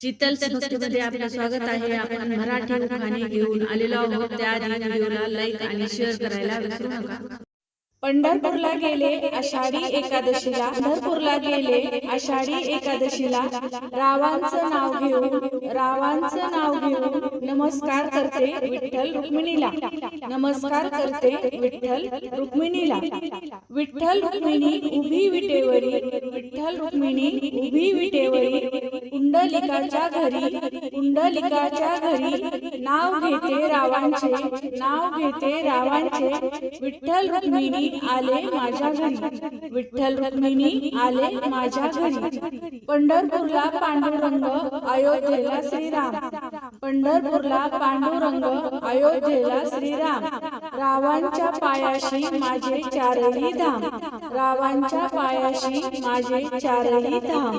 शीतल संस्कृतीमध्ये आपलं स्वागत आहे. आपण मराठी गाणी घेऊन आलेलो आहोत. त्याआधी व्हिडिओला लाईक आणि शेअर करायला विसरू नका. पंढरपूरला गेले आषाढी एकादशीला, पंढरपूरला गेले आषाढी एकादशीला, रावांचं नाव घेऊन नमस्कार करते विठ्ठल रुक्मिणीला, नमस्कार करते विठ्ठल रुक्मिणीला. विठ्ठल रुक्मिणी उभी विटेवरी, विठ्ठल रुक्मिणी उभी विटेवरी, कुंडलिकाच्या घरी नाव घेते रावांचे, विठ्ठल रुक्मिणी आले माझ्या घरी, विठ्ठल रुक्मिणी आले माझ्या घरी. पंढरपूरला पांडुरंग अयोध्येला श्रीराम, पंढरपूरला पांडुरंग अयोध्येला श्रीराम, रावांच्या पायाशी माझे चारही धाम, रावांच्या पायाशी माझे चारही धाम.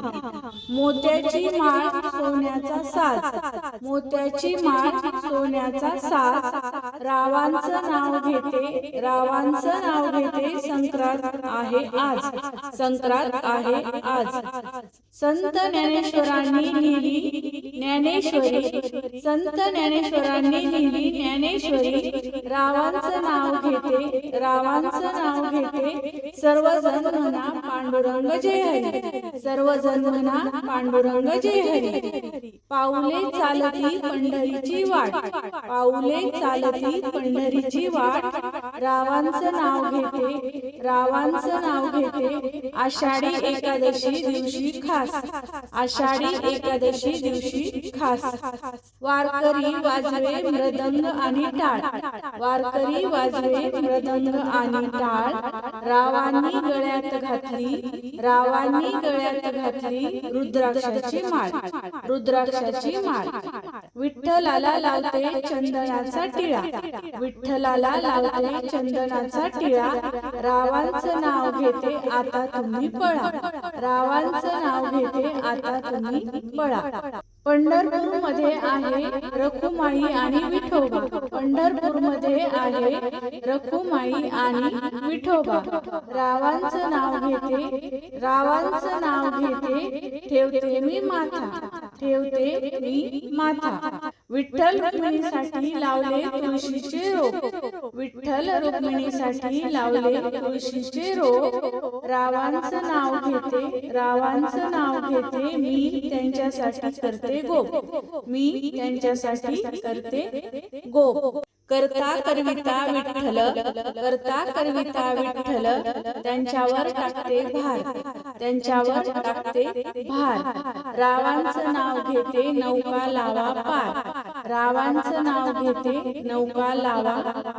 मोत्याची माळ सोन्याचा साज, मोत्याची माळ सोन्याचा साज, रावांचं नाव घेते, रावांचं नाव घेते, संक्रांत आहे आज, संक्रांत आहे आज. संत ज्ञानेश्वरांनी लिहिली ज्ञानेश्वरी, संत ज्ञानेश्वरांनी लिहिली ज्ञानेश्वरी, रावांचं नाव घेते, रावांचं नाव घेते, सर्वजण म्हणा पांडुरंग जय हरी, सर्वजण म्हणा पांडुरंग जय हरी. पाऊले चालती पंढरीची वाट, पाऊले चालती पंढरीची वाट, रावांचं नाव घेते, रावांचं नाव घेते, आषाढी एकादशी दिवशी खास, आषाढी एकादशी दिवशी खास. वारकरी वाजवे मृदंग आणि टाळ, वारकरी वाजवे मृदंग आणि टाळ, रावांनी गळ्यात घातली, रावांनी गळ्यात घातली रुद्राक्षाची माळ, रुद्राक्षाची माळ. विठ्ठलाला लावते चंदनाचा टिळा, विठ्ठलाला लावते चंदनाचा टिळा, रावांचं नाव घेते आता तुम्ही पळा, रावांचं नाव घेते आता तुम्ही पळा. पंढरपूर मध्ये आहे रखुमाई आणि विठोबा, पंढरपूर मध्ये आहे रखुमाई आणि विठोबा, रावांचं नाव घेते, रावांचं नाव घेते, ठेवते मी माथा, ठेवते मी माथा. विठ्ठल रुक्मिणीसाठी लावले तुळशीचे रोप, विठ्ठल रुक्मिणीसाठी लावले तुळशीचे रोप, रावांचं नाव घेते, रावांचं नाव घेते, मी त्यांच्यासाठी करते गोप, मी त्यांच्यासाठी करते गोप. करता करविता विठ्ठल, करता करविता विठ्ठल, त्यांच्यावर टाकते भार, त्यांच्यावर टाकते भार. रावांचं नाव घेते नौका लावा पार, रावांचं नाव घेते नौका लावा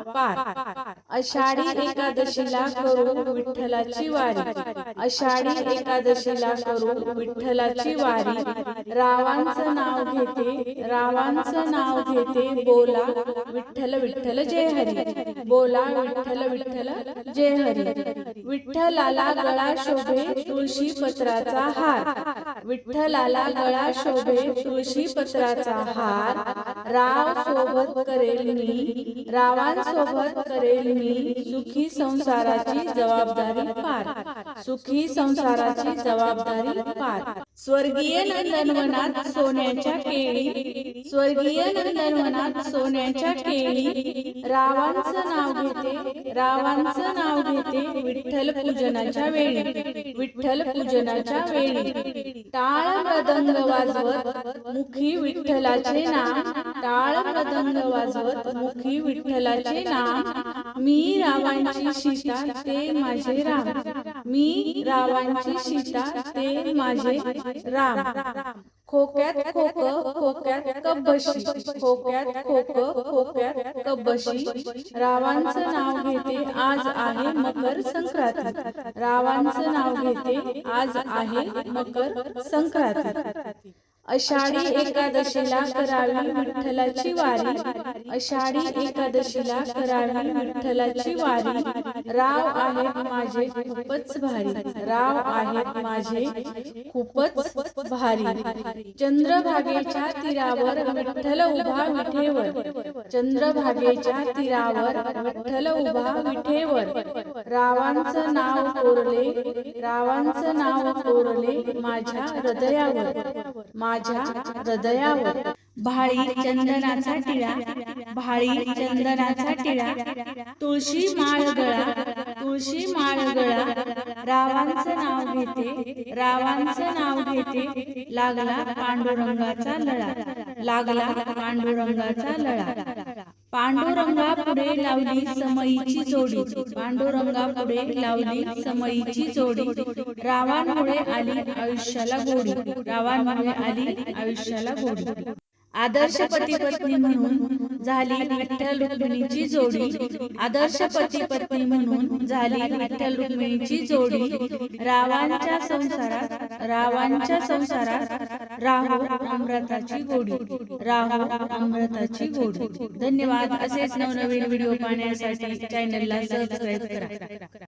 पार. आषाढी एकादशीला करू विठ्ठलाची वारी, आषाढी एकादशीला करू विठ्ठलाची वारी, रावांचं नाव घेते, रावांचं नाव घेते, बोला विठ्ठल विठ्ठल जय हरी, बोला विठ्ठल विठ्ठल जय हरी. विठ्ठलाला गळा शोभे तुळशी पत्राचा हार, विठ्ठलाला गळा शोभे तुळशी पत्राचा हार, राव सोबत करेल मी, रावांसोबत करेल मी, सुखी संसाराची जबाबदारी पार, सुखी संसाराची जबाबदारी पार. स्वर्गीय नंदनवनात सोन्याच्या केळी, स्वर्गीय नंदनवनात सोन्याच्या केळी, रावांचं नाव घेते, रावांचं नाव घेते, विठ्ठल पूजनाच्या वेळी, विठ्ठल पूजनाच्या वेळी. टाळ मृदंग वाजवत मुखी विठ्ठलाचे नाम, टाळ मृदंग वाजवत मुखी विठ्ठलाचे नाम, मी रावांची सीता ते माझे राम, मी रावांची सीता ते माझे राम. खोक्यात खोक खोक्यात कब्बशी, खोक्यात खोक खोक्यात कब्बशी, रावांचं नाव घेते आज आहे मकर संक्रांती, रावांचं नाव घेते आज आहे मकर संक्रांती. आषाढी एकादशीला करावी विठ्ठलाची वारी, आषाढी एकादशीला करावी विठ्ठलाची वारी, राव आहेत माझे खूपच भारी, राव आहेत माझे खूपच भारी. चंद्रभागेच्या तीरावर विठ्ठल उभा विठेवर, चंद्रभागेच्या तीरावर विठ्ठल उभा विठेवर. रावांचं नाव कोरले, रावांचं नाव कोरले माझ्या हृदयावर, माझ्या हृदयावर. भाळी चंदनाचा टिळा, भाळी चंदनाचा टिळा, तुळशी माळ गळा, तुळशी माळ गळा. रावांचं नाव घेते, रावांचं नाव घेते, लागला पांडुरंगाचा लळा, लागला पांडुरंगाचा लळा. पांडुरंगा पुढे लावली समईची जोडी, पांडुरंगा पुढे लावली समईची जोडी. रावांमुळे आली आयुष्याला गोडी, रावांमुळे आली आयुष्याला गोडी. आदर्श पती पत्नी म्हणून झाली विठ्ठल रुक्मिणीची जोडी, आदर्श पती पत्नी म्हणून झाली विठ्ठल रुक्मिणीची जोडी. रावांच्या संसारात, रावांच्या संसारात राहो अमृताची गोडी, राहो अमृताची गोडी. धन्यवाद. असेच नवनवीन व्हिडिओ पाहण्यासाठी चॅनलला सबस्क्राईब करा.